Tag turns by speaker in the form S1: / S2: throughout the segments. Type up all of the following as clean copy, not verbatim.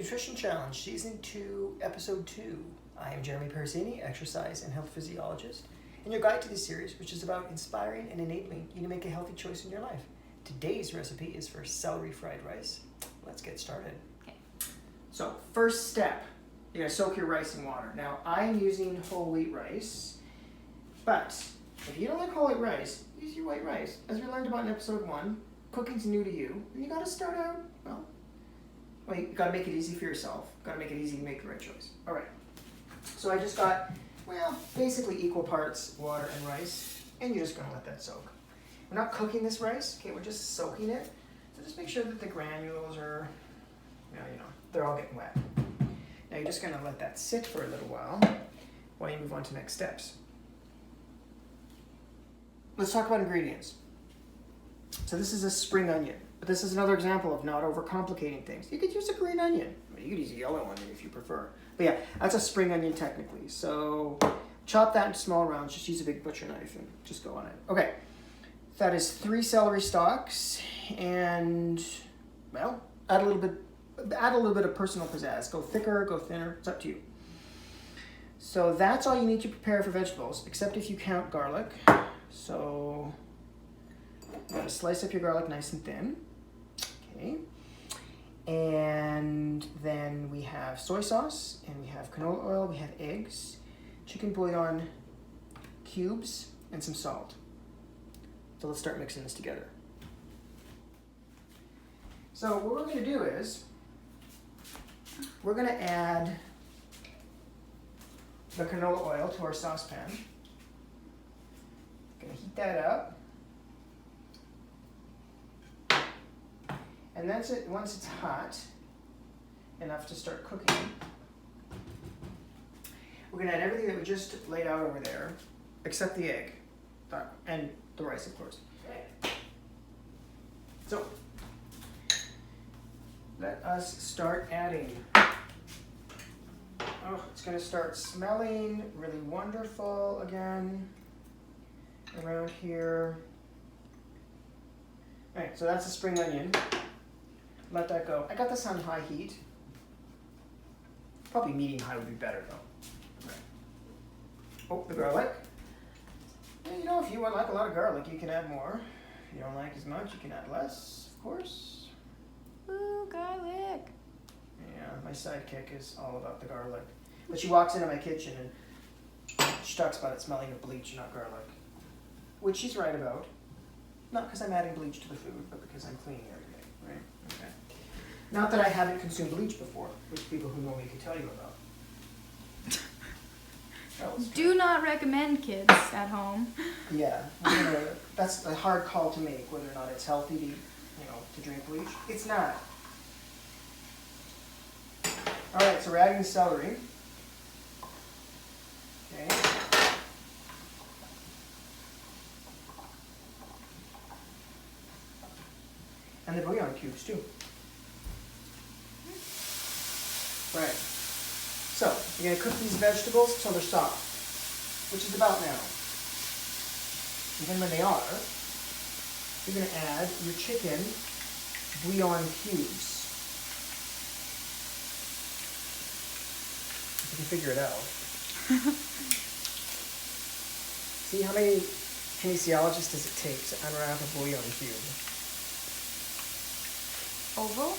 S1: Nutrition Challenge, Season 2, Episode 2. I am Jeremy Parasini, exercise and health physiologist, and your guide to this series, which is about inspiring and enabling you to make a healthy choice in your life. Today's recipe is for celery fried rice. Let's get started.
S2: Okay.
S1: So, first step, you're going to soak your rice in water. Now, I'm using whole wheat rice, but if you don't like whole wheat rice, use your white rice. As we learned about in Episode 1, cooking's new to you, and you got to start out, well, you got to make it easy for yourself. Got to make it easy to make the right choice. All right. So I just got, basically equal parts water and rice, and you're just going to let that soak. We're not cooking this rice, okay? We're just soaking it. So just make sure that the granules are, they're all getting wet. Now you're just going to let that sit for a little while you move on to next steps. Let's talk about ingredients. So this is a spring onion. But this is another example of not overcomplicating things. You could use a green onion. You could use a yellow onion if you prefer. But yeah, that's a spring onion technically. So chop that into small rounds. Just use a big butcher knife and just go on it. Okay, that is 3 celery stalks, and add a little bit of personal pizzazz. Go thicker, go thinner. It's up to you. So that's all you need to prepare for vegetables, except if you count garlic. So you gotta slice up your garlic nice and thin. Okay. And then we have soy sauce, and we have canola oil, we have eggs, chicken bouillon cubes, and some salt. So let's start mixing this together. So what we're going to do is we're going to add the canola oil to our saucepan. Going to heat that up. And that's it. Once it's hot enough to start cooking, we're going to add everything that we just laid out over there, except the egg and the rice, of course. So let us start adding. Oh, it's going to start smelling really wonderful again around here. All right, so that's a spring onion. Let that go. I got this on high heat. Probably medium high would be better though. Right. Oh, the garlic. And if you like a lot of garlic, you can add more. If you don't like as much, you can add less, of course.
S2: Ooh, garlic.
S1: Yeah, my sidekick is all about the garlic. But she walks into my kitchen and she talks about it smelling of bleach, not garlic. Which she's right about. Not because I'm adding bleach to the food, but because I'm cleaning every day, right? Okay. Not that I haven't consumed bleach before, which people who know me can tell you about.
S2: Do not recommend, kids at home.
S1: Yeah, that's a hard call to make, whether or not it's healthy to drink bleach. It's not. All right, so we're adding the celery. Okay. And the bouillon cubes too. Right. So, you're going to cook these vegetables until they're soft, which is about now. And then when they are, you're going to add your chicken bouillon cubes. If you can figure it out. See, how many kinesiologists does it take to unwrap a bouillon cube?
S2: Oval?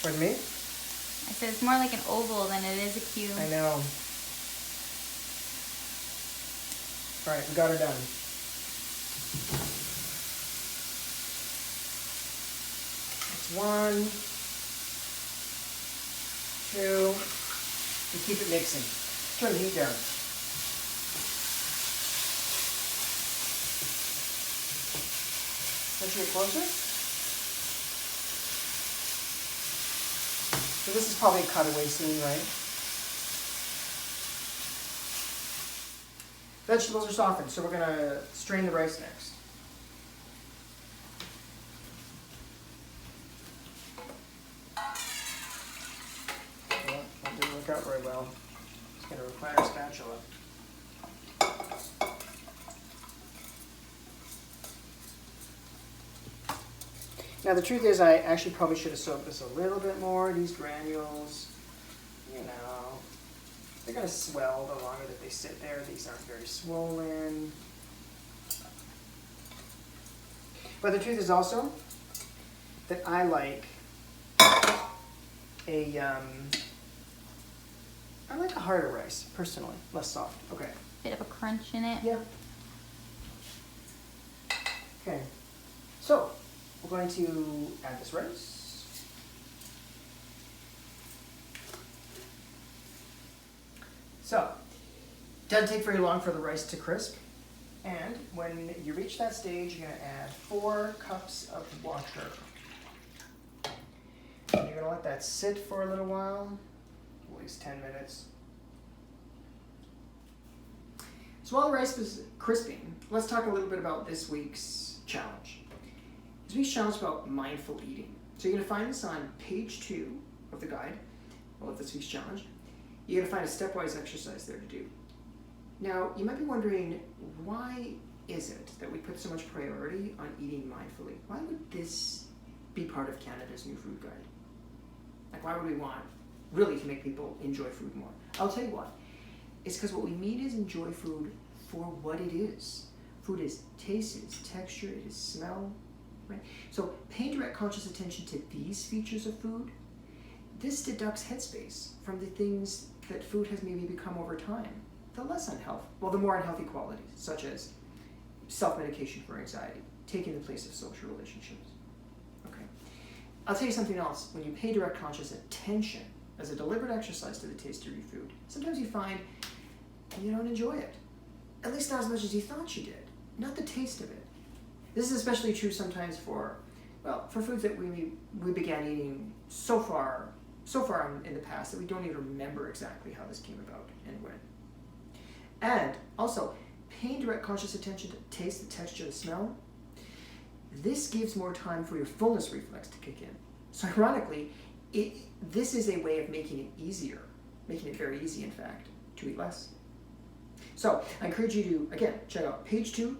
S1: Pardon me?
S2: I said it's more like an oval than it is a cube.
S1: I know. All right, we got her done. That's 1, 2, and keep it mixing. Turn the heat down. Push it closer. So this is probably a cutaway scene, right? Vegetables are softened, so we're going to strain the rice next. Well, that didn't work out very well. It's going to require a spatula. Now the truth is I actually probably should have soaked this a little bit more. These granules, you know, they're going to swell the longer that they sit there. These aren't very swollen. But the truth is also that I like I like a harder rice, personally, less soft. Okay.
S2: Bit of a crunch in it.
S1: Yeah. Okay. So, we're going to add this rice. So, doesn't take very long for the rice to crisp. And when you reach that stage, you're going to add 4 cups of water. And you're going to let that sit for a little while, at least 10 minutes. So while the rice was crisping, let's talk a little bit about this week's challenge. This week's challenge is about mindful eating. So you're going to find this on page 2 of the guide, of this week's challenge. You're going to find a stepwise exercise there to do. Now, you might be wondering, why is it that we put so much priority on eating mindfully? Why would this be part of Canada's new food guide? Like, why would we want really to make people enjoy food more? I'll tell you why. It's because what we mean is enjoy food for what it is. Food is taste, it is texture, it is smell, right? So paying direct conscious attention to these features of food, this deducts headspace from the things that food has maybe become over time. The less unhealthy, well, the more unhealthy qualities, such as self-medication for anxiety, taking the place of social relationships. Okay. I'll tell you something else. When you pay direct conscious attention as a deliberate exercise to the taste of your food, sometimes you find you don't enjoy it. At least not as much as you thought you did. Not the taste of it. This is especially true sometimes for foods that we began eating so far in the past that we don't even remember exactly how this came about and when. And also, paying direct conscious attention to taste, the texture, the smell, this gives more time for your fullness reflex to kick in. So ironically, this is a way of making it easier, making it very easy, in fact, to eat less. So I encourage you to, again, check out page 2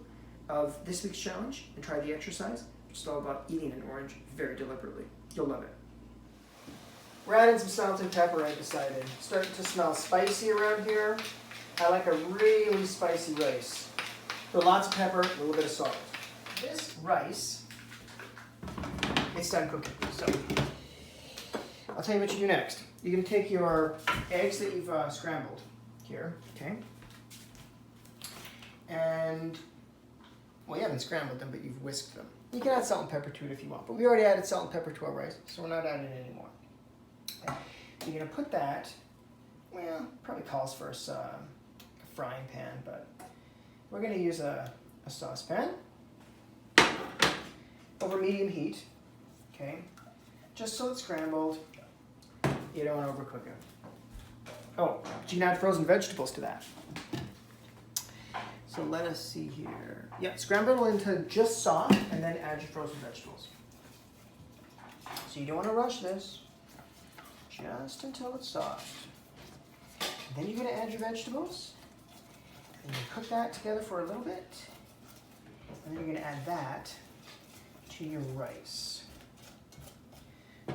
S1: of this week's challenge and try the exercise, which is all about eating an orange very deliberately. You'll love it. We're adding some salt and pepper, I decided. Starting to smell spicy around here. I like a really spicy rice. So lots of pepper, a little bit of salt. This rice, it's done cooking. So I'll tell you what you do next. You're going to take your eggs that you've scrambled here, okay? And, well, you haven't scrambled them, but you've whisked them. You can add salt and pepper to it if you want, but we already added salt and pepper to our rice, so we're not adding it anymore. Okay. You're going to put that, well, probably calls for a frying pan, but we're going to use a saucepan over medium heat, okay? Just so it's scrambled. You don't want to overcook it. Oh, but you can add frozen vegetables to that. So let us see here. Yeah, scramble it into just soft and then add your frozen vegetables. So you don't want to rush this, just until it's soft. Then you're going to add your vegetables. And you cook that together for a little bit. And then you're going to add that to your rice.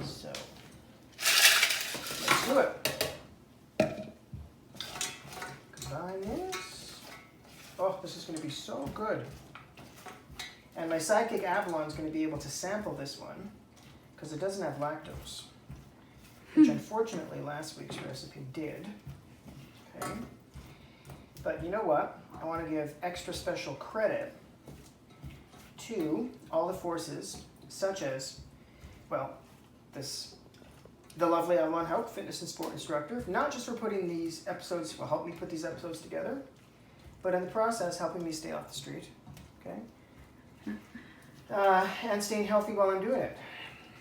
S1: So, let's do it. Combine this. Oh, this is going to be so good. And my sidekick Avalon is going to be able to sample this one because it doesn't have lactose, which unfortunately last week's recipe did. Okay. But you know what? I want to give extra special credit to all the forces, such as, well, the lovely Avalon Haupt, fitness and sport instructor, not just for putting these episodes, well, help me put these episodes together, but in the process, helping me stay off the street, okay? And staying healthy while I'm doing it.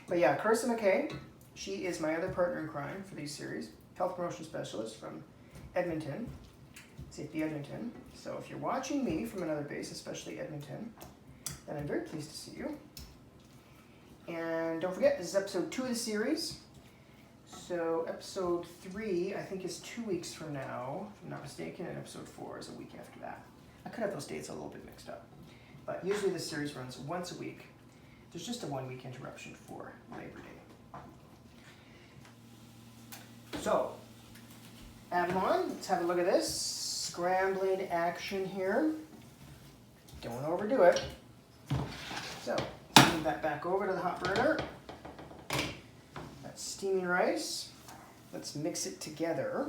S1: But yeah, Carissa McKay, she is my other partner in crime for these series, health promotion specialist from Edmonton, Safety Edmonton. So if you're watching me from another base, especially Edmonton, then I'm very pleased to see you. And don't forget, this is episode 2 of the series. So episode 3, I think, is 2 weeks from now, if I'm not mistaken, and episode 4 is a week after that. I could have those dates a little bit mixed up. But usually this series runs once a week. There's just a 1 week interruption for Labor Day. So, Avalon, let's have a look at this. Scrambling action here. Don't overdo it. So, let's move that back over to the hot burner. That's steaming rice. Let's mix it together.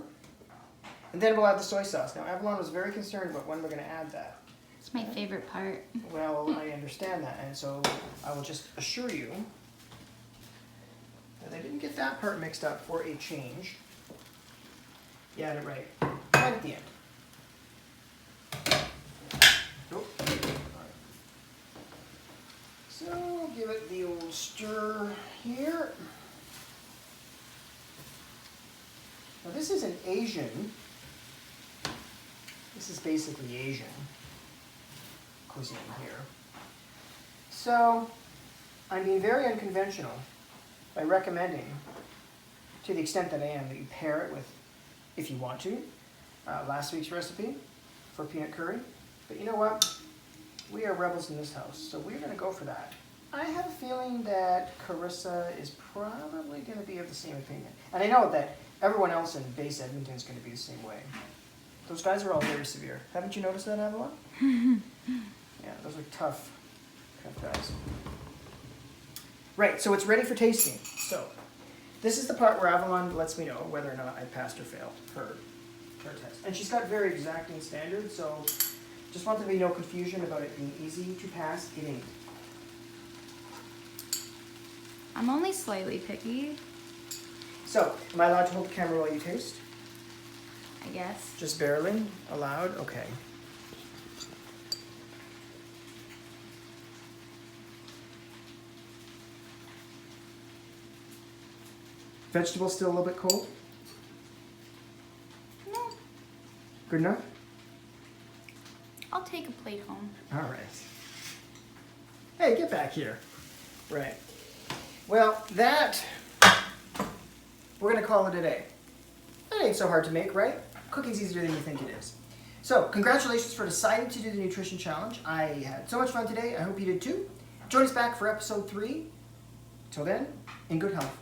S1: And then we'll add the soy sauce. Now, Avalon was very concerned about when we're going to add that.
S2: It's my favorite part.
S1: Well, I understand that, and so I will just assure you that I didn't get that part mixed up for a change. You had it right at the end. Nope. All right. So I'll give it the old stir here. Now this is an Asian. This is basically Asian cuisine here. So I'm being very unconventional by recommending, to the extent that I am, that you pair it with, if you want to, last week's recipe for peanut curry. But you know what? We are rebels in this house, so we're going to go for that. I have a feeling that Carissa is probably going to be of the same opinion. And I know that everyone else in base Edmonton is going to be the same way. Those guys are all very severe. Haven't you noticed that, Avalon? Yeah, those are tough guys. Right, so it's ready for tasting. So, this is the part where Avalon lets me know whether or not I passed or failed her test. And she's got very exacting standards, so just want there to be no confusion about it being easy to pass. It ain't.
S2: I'm only slightly picky,
S1: So, am I allowed to hold the camera while you taste?
S2: I guess.
S1: Just barely? Allowed? Okay. Vegetables still a little bit cold?
S2: No,
S1: Good enough?
S2: I'll take a plate home.
S1: All right. Hey, get back here. Right. Well, that, we're going to call it a day. That ain't so hard to make, right? Cooking's easier than you think it is. So, congratulations for deciding to do the nutrition challenge. I had so much fun today. I hope you did too. Join us back for episode 3. Till then, in good health.